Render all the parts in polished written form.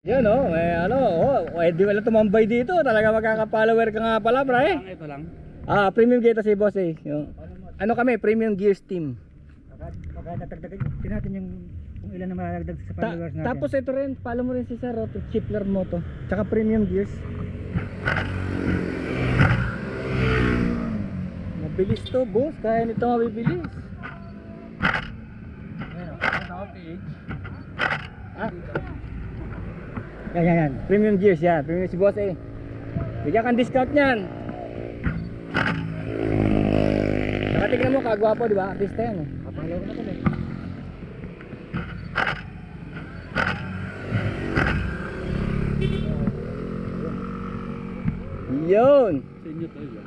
Yan oh, may ano, di wala tumambay dito. Talaga magkaka-follower ka nga pala, pre. Ito lang. Premium gear si boss eh. Ano kami, Premium Gears team. Baka natagdagan natin yung kung ilan na madagdag sa followers natin. Tapos ito rin, follow mo rin si Sir, Chipler mo to. Tsaka Premium Gears. Mabilis to, boss. Kaya nito mabibilis. Yan. Premium Gears yan. Premium si boss eh. Bigyan kang discount niyan. Nakatignan mo, kagwapo di ba? Artista yan eh. Kapangalaw na pala eh. Yun. Sa inyo to yun.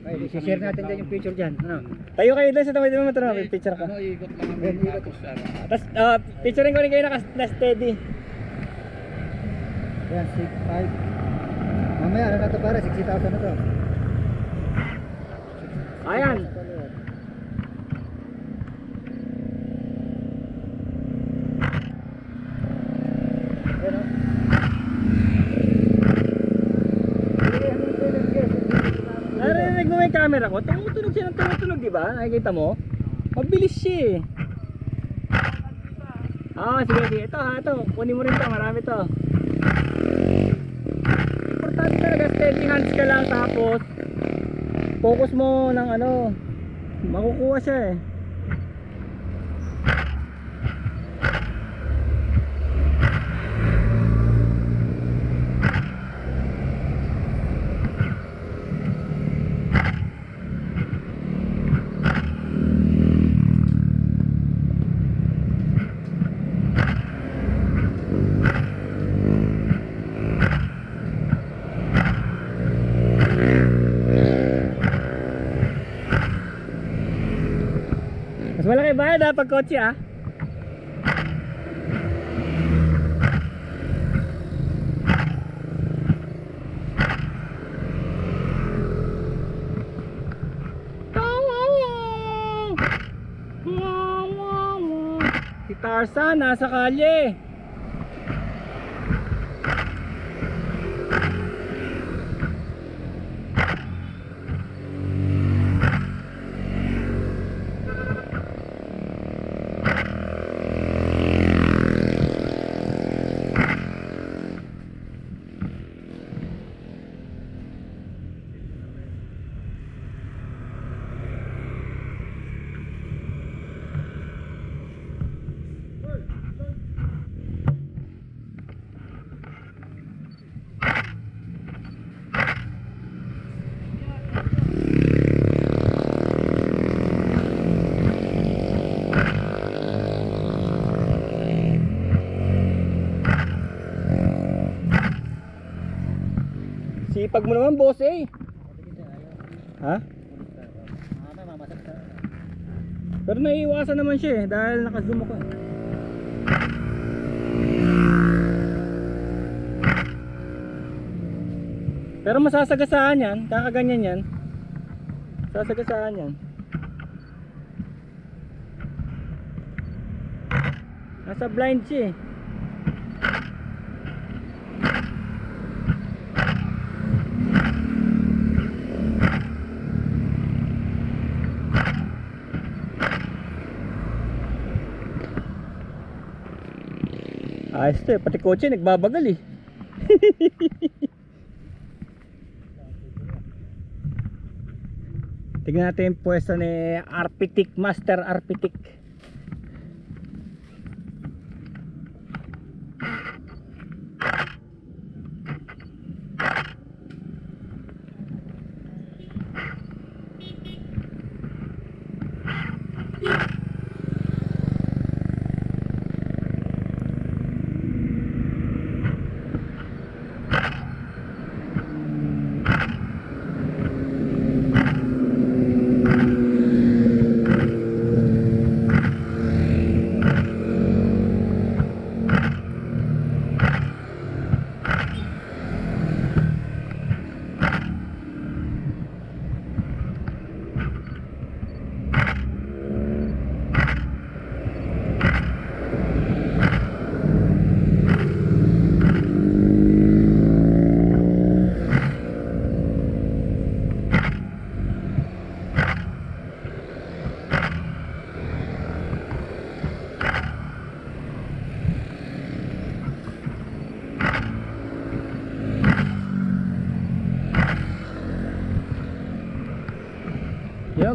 Ay, share natin dyan yung picture dyan. Ano? Tayo kayo doon sa tabi mo ito. May picture ka. Ano, ikot lang ang tapos. Tapos, picturein ko rin kayo na-steady. Yan, 6.5. Mamaya, ano na to para? 60,000 na to. Ayan. Narinig mo yung camera ko? Tumutunog siya ng tumutunog, di ba? Nakikita mo? Mabilis siya eh. Sige. Ito. Kunin mo rin to. Marami to. Importante talaga, steady hands ka lang. Tapos, focus mo ng ano. Makukuha siya eh. Mas malaki bayad pag kotse Si Tarzan nasa kalye. Sipag mo naman, boss eh. Ha? Pero naiiwasan naman siya eh, dahil naka-zoom ako. Pero masasagasaan yan, kakaganyan yan. Masasagasaan yan. Nasa blind siya eh. Ayos to eh, pati kotse nagbabagal eh. Tingnan natin yung pwesto ni Arpitic, Master Arpitic.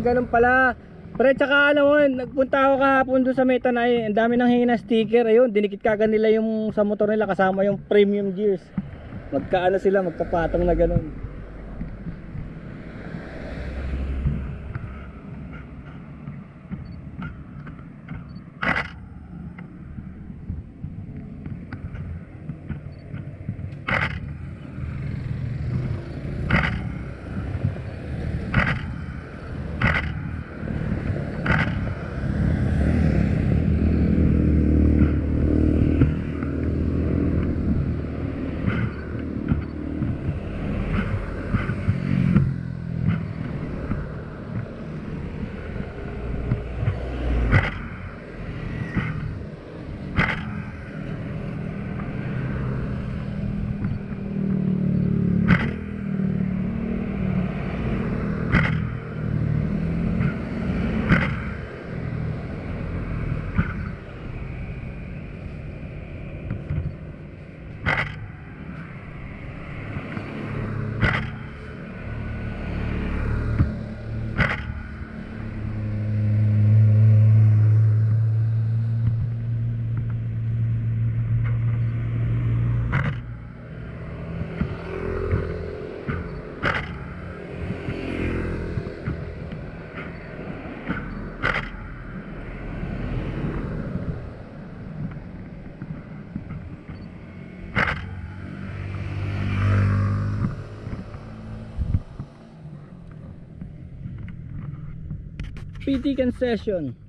ganun pala. Pre, tsaka ano, nagpunta ako kahapon doon sa Metanay. Ang dami nang hingi na sticker. Ayun, dinikit kagad nila yung sa motor nila kasama yung premium gears. Magkaano sila, magkapatong na ganun. PT concession.